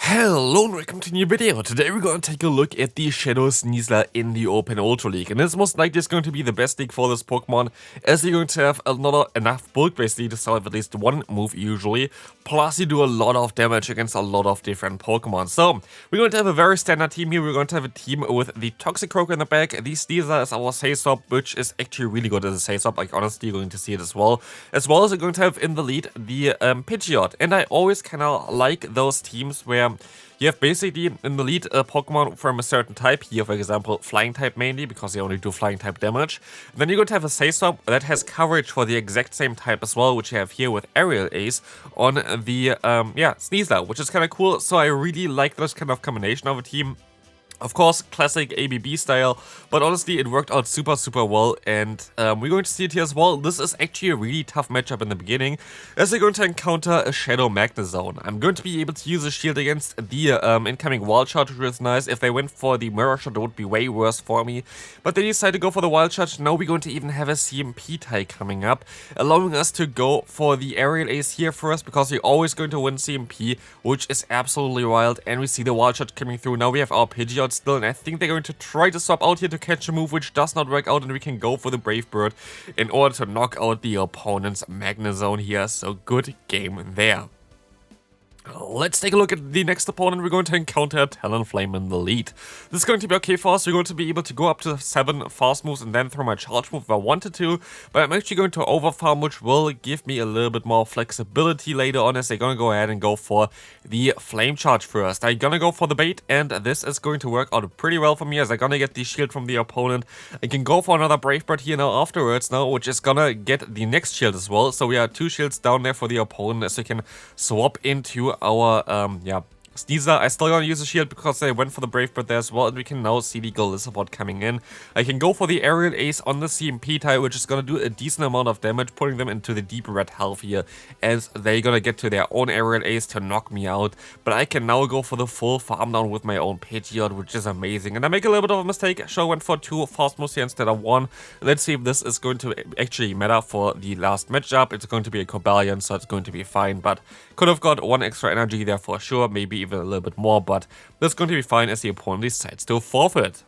Hello and welcome to a new video. Today we're going to take a look at the Shadow Sneasler in the Open Ultra League. And this most likely is going to be the best league for this Pokemon, as you're going to have enough bulk basically to survive at least one move usually. Plus you do a lot of damage against a lot of different Pokemon. So we're going to have a very standard team here. We're going to have a team with the Toxicroak in the back. The Sneasler is our Say-Swap, which is actually really good as a Say-Swap. Like honestly, you're going to see it as well. As well as we're going to have in the lead the Pidgeot. And I always kind of like those teams where you have basically in the lead a Pokemon from a certain type, here for example Flying type mainly, because they only do Flying type damage. And then you're going to have a Say-Swap that has coverage for the exact same type as well, which you have here with Aerial Ace on the Sneasler, which is kind of cool. So I really like this kind of combination of a team. Of course, classic ABB style, but honestly it worked out super well, and we're going to see it here as well. This is actually a really tough matchup in the beginning, as they're going to encounter a Shadow Magnezone. I'm going to be able to use a shield against the incoming Wild Charge, which is nice. If they went for the Mirror Shot, it would be way worse for me, but they decided to go for the Wild Charge. Now we're going to even have a CMP tie coming up, allowing us to go for the Aerial Ace here first, because we're always going to win CMP, which is absolutely wild, and we see the Wild Charge coming through. Now we have our Pidgeot still, and I think they're going to try to swap out here to catch a move which does not work out, and we can go for the Brave Bird in order to knock out the opponent's Magnezone here. So good game there. Let's take a look at the next opponent. We're going to encounter Talonflame in the lead. This is going to be okay for us. We're going to be able to go up to 7 fast moves and then throw my charge move if I wanted to. But I'm actually going to overfarm, which will give me a little bit more flexibility later on, as they're going to go ahead and go for the Flame Charge first. I'm going to go for the bait, and this is going to work out pretty well for me, as I'm going to get the shield from the opponent. I can go for another Brave Bird here now afterwards now, which is going to get the next shield as well. So we are 2 shields down there for the opponent, as we can swap into our Sneasler. I still gonna use a shield because they went for the Brave Bird there as well, and we can now see the Golisopod coming in. I can go for the Aerial Ace on the CMP type, which is gonna do a decent amount of damage, putting them into the deep red health here, as they're gonna get to their own Aerial Ace to knock me out. But I can now go for the full farm down with my own Pidgeot, which is amazing. And I make a little bit of a mistake. Sure, went for 2 fast moves here instead of 1. Let's see if this is going to actually matter for the last matchup. It's going to be a Cobalion, so it's going to be fine, but could have got 1 extra energy there for sure, maybe even a little bit more, but that's going to be fine as the opponent decides to forfeit.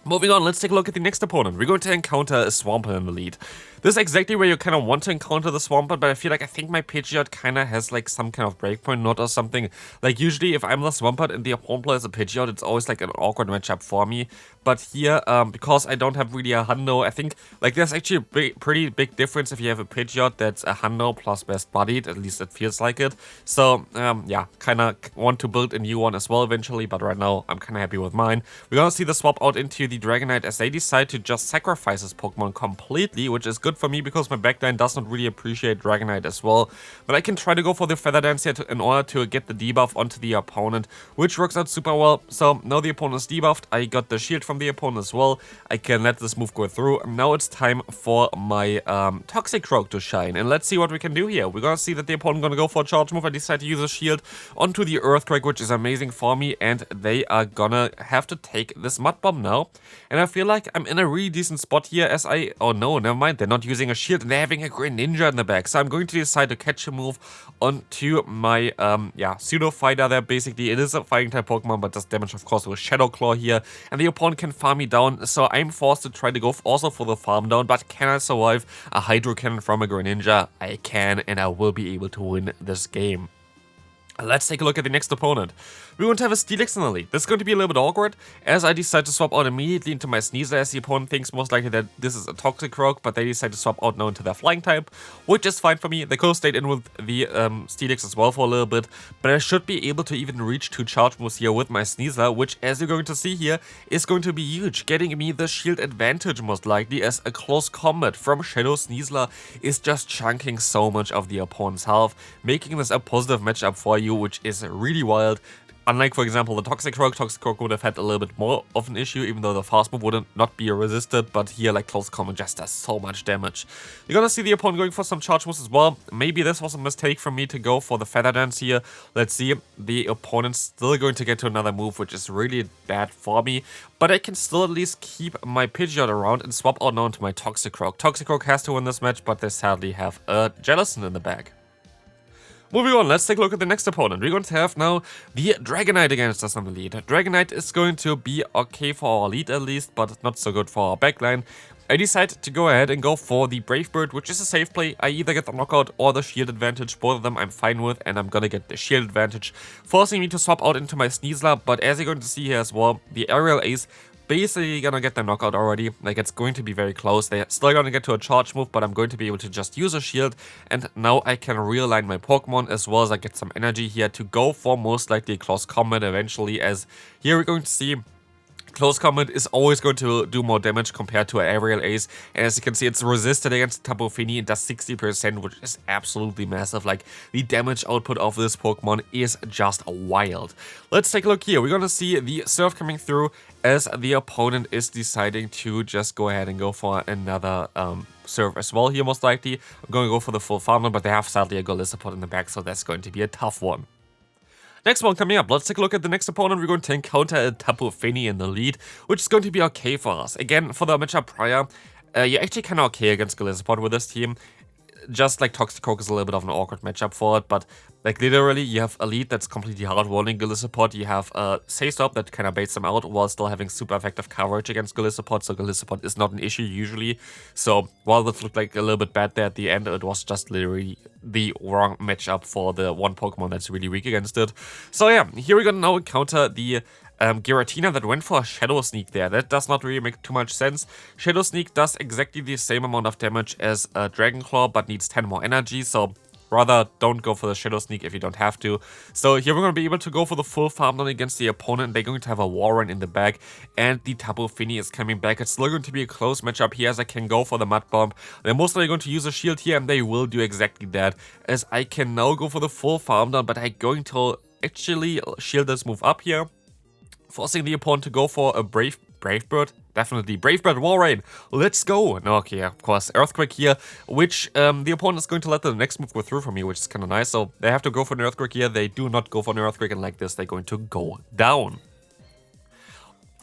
Moving on, let's take a look at the next opponent. We're going to encounter a Swampert in the lead. This is exactly where you kind of want to encounter the Swampert, but I think my Pidgeot kind of has like some kind of breakpoint node or something. Like usually if I'm the Swampert and the opponent plays a Pidgeot, it's always like an awkward matchup for me. But here, because I don't have really a Hundo, I think like there's actually a pretty big difference if you have a Pidgeot that's a Hundo plus best buddied, at least it feels like it. So yeah, kind of want to build a new one as well eventually, but right now I'm kind of happy with mine. We're gonna see the swap out into the Dragonite, as they decide to just sacrifice this Pokemon completely, which is good for me because my backline does not really appreciate Dragonite as well. But I can try to go for the Feather Dance here in order to get the debuff onto the opponent, which works out super well. So now the opponent is debuffed. I got the shield from the opponent as well. I can let this move go through. Now it's time for my Toxicroak to shine, and let's see what we can do here. We're gonna see that the opponent gonna go for a charge move. I decide to use a shield onto the Earthquake, which is amazing for me, and they are gonna have to take this Mud Bomb now. And I feel like I'm in a really decent spot here, as oh no, never mind, they're not using a shield and they're having a Greninja in the back. So I'm going to decide to catch a move onto my Pseudo Fighter there. Basically it is a fighting type Pokemon, but does damage of course with Shadow Claw here, and the opponent can farm me down. So I'm forced to try to go also for the farm down. But can I survive a Hydro Cannon from a Greninja? I can, and I will be able to win this game. Let's take a look at the next opponent. We're going to have a Steelix in the lead. This is going to be a little bit awkward, as I decide to swap out immediately into my Sneasler, as the opponent thinks most likely that this is a Toxicroak, but they decide to swap out now into their Flying type, which is fine for me. They could have stayed in with the Steelix as well for a little bit, but I should be able to even reach 2 charge moves here with my Sneasler, which, as you're going to see here, is going to be huge, getting me the shield advantage most likely, as a close combat from Shadow Sneasler is just chunking so much of the opponent's health, making this a positive matchup for you, which is really wild. Unlike, for example, the Toxicroak would have had a little bit more of an issue, even though the fast move would not be resisted, but here, like, close combat just does so much damage. You're gonna see the opponent going for some charge moves as well. Maybe this was a mistake for me to go for the Feather Dance here. Let's see. The opponent's still going to get to another move, which is really bad for me, but I can still at least keep my Pidgeot around and swap out now into my Toxicroak. Toxicroak has to win this match, but they sadly have a Jellicent in the bag. Moving on, let's take a look at the next opponent. We're going to have now the Dragonite against us on the lead. Dragonite is going to be okay for our lead at least, but not so good for our backline. I decided to go ahead and go for the Brave Bird, which is a safe play. I either get the knockout or the shield advantage. Both of them I'm fine with, and I'm gonna get the shield advantage, forcing me to swap out into my Sneasler. But as you're going to see here as well, the Aerial Ace basically gonna get the knockout already. Like, it's going to be very close. They're still gonna get to a charge move, but I'm going to be able to just use a shield. And now I can realign my Pokemon as well as I get some energy here to go for most likely close combat eventually, as here we're going to see close combat is always going to do more damage compared to an Aerial Ace, and as you can see, it's resisted against Tapu Fini. It does 60%, which is absolutely massive. Like, the damage output of this Pokemon is just wild. Let's take a look here. We're gonna see the Surf coming through as the opponent is deciding to just go ahead and go for another Surf as well here, most likely. I'm going to go for the full farmer, but they have sadly a Golisopod in the back, so that's going to be a tough one. Next one coming up, let's take a look at the next opponent. We're going to encounter a Tapu Fini in the lead, which is going to be okay for us. Again, for the matchup prior, you're actually kind of okay against Golisopod with this team. Just like Toxicroak is a little bit of an awkward matchup for it, but like literally you have a lead that's completely hard-rolling Golisopod, you have a Say Stop that kind of baits them out while still having super effective coverage against Golisopod, so Golisopod is not an issue usually. So while this looked like a little bit bad there at the end, it was just literally the wrong matchup for the one Pokemon that's really weak against it. So yeah, here we're gonna now encounter the Giratina that went for a Shadow Sneak there. That does not really make too much sense. Shadow Sneak does exactly the same amount of damage as a Dragon Claw, but needs 10 more energy, so rather don't go for the Shadow Sneak if you don't have to. So here we're going to be able to go for the full farm down against the opponent. They're going to have a Warren in the back, and the Tapu Fini is coming back. It's still going to be a close matchup here as I can go for the Mud Bomb. They're mostly going to use a shield here, and they will do exactly that, as I can now go for the full farm down, but I'm going to actually shield this move up here, forcing the opponent to go for a Brave Bird. Definitely Brave Bird Warren. Let's go. No, okay, of course. Earthquake here, which the opponent is going to let the next move go through for me, which is kind of nice. So they have to go for an Earthquake here. They do not go for an Earthquake, and like this, they're going to go down.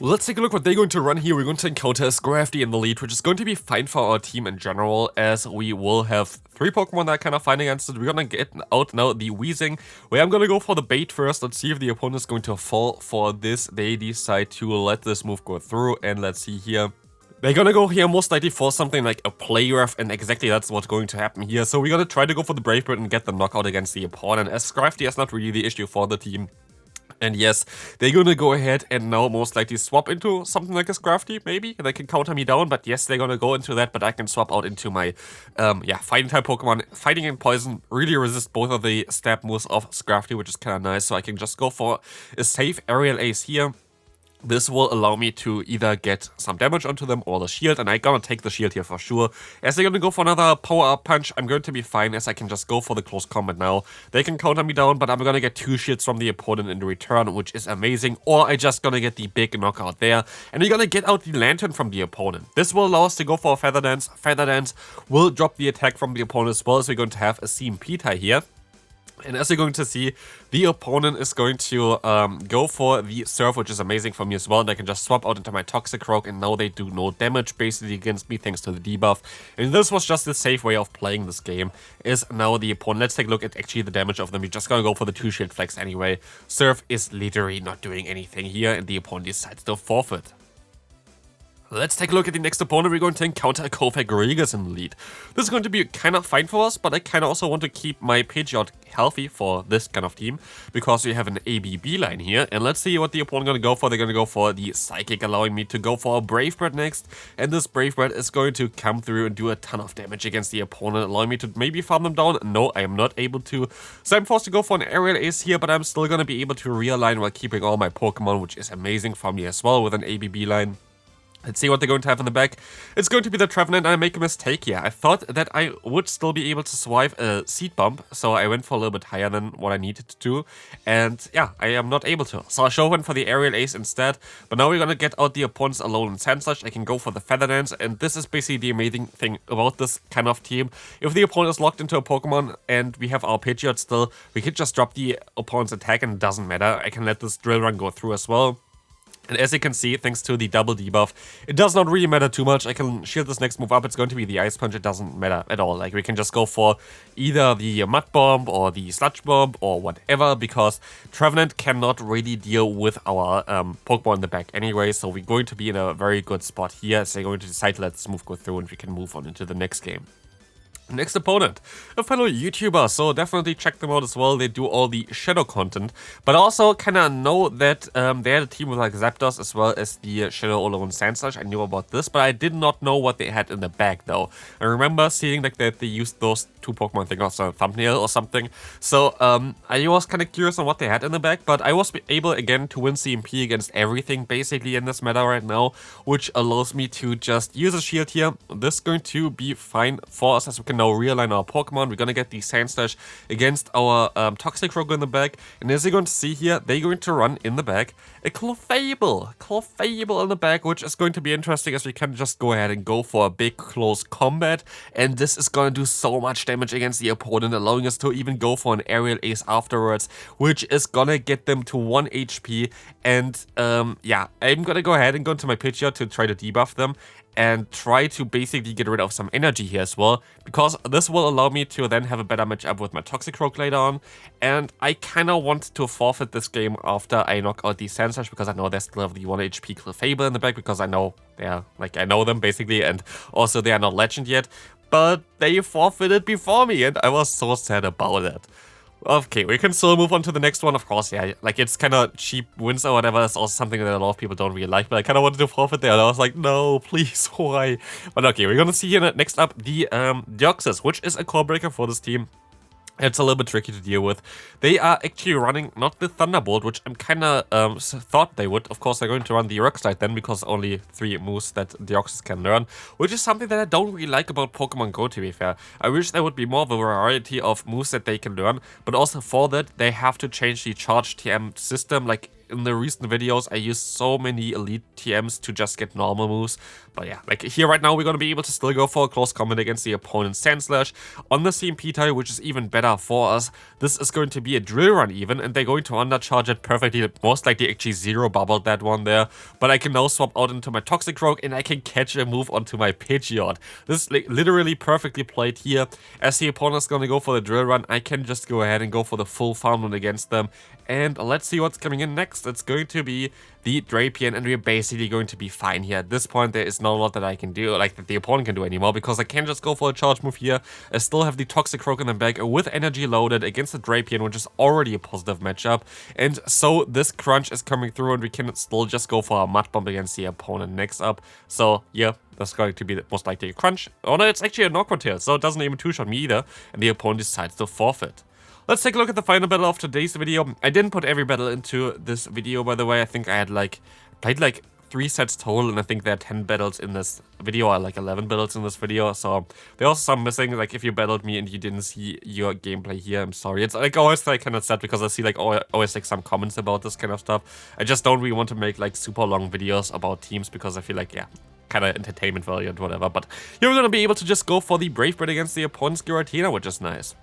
Let's take a look what they're going to run here. We're going to encounter a Scrafty in the lead, which is going to be fine for our team in general, as we will have 3 Pokemon that are kind of fine against it. We're going to get out now the Weezing, where I'm going to go for the bait first. Let's see if the opponent is going to fall for this. They decide to let this move go through, and let's see here. They're gonna go here most likely for something like a Play Rough, and exactly that's what's going to happen here. So we're gonna try to go for the Brave Bird and get the knockout against the opponent, as Scrafty is not really the issue for the team. And yes, they're gonna go ahead and now most likely swap into something like a Scrafty, maybe. They can counter me down, but yes, they're gonna go into that, but I can swap out into my, fighting type Pokemon. Fighting and Poison really resist both of the stab moves of Scrafty, which is kind of nice, so I can just go for a safe Aerial Ace here. This will allow me to either get some damage onto them or the shield, and I'm gonna take the shield here for sure. As they're gonna go for another power-up punch, I'm going to be fine, as I can just go for the close combat now. They can counter me down, but I'm gonna get 2 shields from the opponent in return, which is amazing. Or I just gonna get the big knockout there, and we're gonna get out the Lantern from the opponent. This will allow us to go for a Feather Dance. Feather Dance will drop the attack from the opponent as well, as we're going to have a CMP here. And as you're going to see, the opponent is going to go for the Surf, which is amazing for me as well. And I can just swap out into my Toxicroak, and now they do no damage basically against me thanks to the debuff. And this was just the safe way of playing this game, is now the opponent. Let's take a look at actually the damage of them. We're just going to go for the 2 shield flex anyway. Surf is literally not doing anything here, and the opponent decides to forfeit. Let's take a look at the next opponent. We're going to encounter a Cofagrigus in the lead. This is going to be kind of fine for us, but I kind of also want to keep my Pidgeot healthy for this kind of team, because we have an ABB line here. And let's see what the opponent is going to go for. They're going to go for the Psychic, allowing me to go for a Brave Bird next. And this Brave Bird is going to come through and do a ton of damage against the opponent, allowing me to maybe farm them down. No, I am not able to. So I'm forced to go for an Aerial Ace here, but I'm still going to be able to realign while keeping all my Pokemon, which is amazing for me as well with an ABB line. Let's see what they're going to have in the back. It's going to be the Trevenant. I make a mistake here. I thought that I would still be able to survive a Seed Bump, so I went for a little bit higher than what I needed to do. And yeah, I am not able to. So I went for the Aerial Ace instead. But now we're going to get out the opponents alone in Sandslash. I can go for the Feather Dance, and this is basically the amazing thing about this kind of team. If the opponent is locked into a Pokemon and we have our Pidgeot still, we can just drop the opponent's attack and it doesn't matter. I can let this Drill Run go through as well. And as you can see, thanks to the double debuff, it does not really matter too much. I can shield this next move up. It's going to be the Ice Punch. It doesn't matter at all. Like, we can just go for either the Mud Bomb or the Sludge Bomb or whatever, because Trevenant cannot really deal with our Pokemon in the back anyway. So we're going to be in a very good spot here. So they're going to decide to let this move go through and we can move on into the next game. Next opponent, a fellow YouTuber, so definitely check them out as well. They do all the Shadow content, but also kind of know that they had a team with like Zapdos as well as the Shadow Ololan Sandslash. I knew about this, but I did not know what they had in the bag though. I remember seeing like that they used those two Pokemon, I think also a thumbnail or something. So I was kind of curious on what they had in the bag, but I was able again to win CMP against everything basically in this meta right now, which allows me to just use a shield here. This is going to be fine for us as we can now realign our Pokemon. We're gonna get the Sandslash against our Toxicroak in the back, and as you're going to see here, they're going to run in the back a Clefable in the back, which is going to be interesting as we can just go ahead and go for a big close combat, and this is gonna do so much damage against the opponent, allowing us to even go for an Aerial Ace afterwards, which is gonna get them to 1 HP, and yeah, I'm gonna go ahead and go into my Pidgeot to try to debuff them and try to basically get rid of some energy here as well, because this will allow me to then have a better matchup with my Toxicroak later on, and I kind of want to forfeit this game after I knock out the Sandslash, because I know they still have the 1 HP Clefable in the back, because I know they're, like, I know them basically, and also they are not legend yet, but they forfeited before me, and I was so sad about it. Okay, we can still move on to the next one, of course, yeah, like, it's kind of cheap wins or whatever. It's also something that a lot of people don't really like, but I kind of wanted to forfeit there, and I was like, no, please, why? But okay, we're gonna see here next up the Deoxys, which is a core breaker for this team. It's a little bit tricky to deal with. They are actually running not the Thunderbolt, which I'm kind of thought they would. Of course, they're going to run the Rock Slide then, because only 3 moves that Deoxys can learn, which is something that I don't really like about Pokemon Go, to be fair. I wish there would be more of a variety of moves that they can learn, but also for that, they have to change the Charge TM system. Like, in the recent videos, I used so many Elite TMs to just get normal moves. But yeah, like here right now, we're going to be able to still go for a close combat against the opponent's Sandslash on the CMP tile, which is even better for us. This is going to be a Drill Run even, and they're going to undercharge it perfectly. Most likely actually zero bubbled that one there. But I can now swap out into my Toxicroak, and I can catch a move onto my Pidgeot. This is like literally perfectly played here. As the opponent is going to go for the Drill Run, I can just go ahead and go for the full Farm Run against them. And let's see what's coming in next. It's going to be the Drapion, and we're basically going to be fine here. At this point, there is not a lot that I can do, like that the opponent can do anymore, because I can just go for a charge move here. I still have the Toxicroak in the back with energy loaded against the Drapion, which is already a positive matchup. And so this crunch is coming through, and we can still just go for a Mud Bomb against the opponent next up. So yeah, that's going to be the most likely a crunch. Oh no, it's actually a Knockout Tail, so it doesn't even two-shot me either, and the opponent decides to forfeit. Let's take a look at the final battle of today's video. I didn't put every battle into this video, by the way. I think I had played like 3 sets total, and I think there are 10 battles in this video, or like 11 battles in this video. So there are also some missing. Like if you battled me and you didn't see your gameplay here, I'm sorry. It's like always like kind of sad, because I see like always like some comments about this kind of stuff. I just don't really want to make like super long videos about teams, because I feel like, yeah, kind of entertainment value and whatever. But here we're going to be able to just go for the Brave Bird against the opponent's Giratina, which is nice.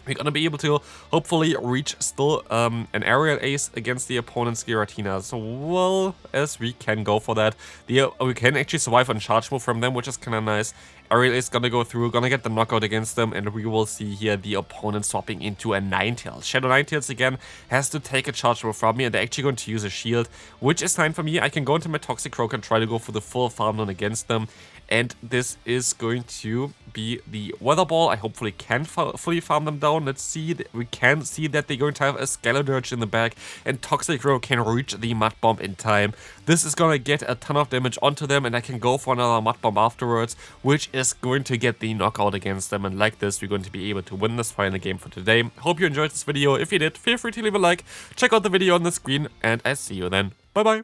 We're going to be able to hopefully reach still an Aerial Ace against the opponent's Giratina as well as we can go for that. We can actually survive on charge move from them, which is kind of nice. Aerial Ace gonna go through, gonna get the knockout against them, and we will see here the opponent swapping into a Ninetales. Shadow Ninetales again has to take a charge move from me, and they're actually going to use a shield, which is fine for me. I can go into my Toxicroak and try to go for the full farm run against them. And this is going to be the Weather Ball. I hopefully can fully farm them down. Let's see. We can see that they're going to have a Skeledirge in the back, and Toxicroak can reach the Mud Bomb in time. This is going to get a ton of damage onto them, and I can go for another Mud Bomb afterwards, which is going to get the knockout against them. And like this, we're going to be able to win this final game for today. Hope you enjoyed this video. If you did, feel free to leave a like. Check out the video on the screen, and I see you then. Bye bye.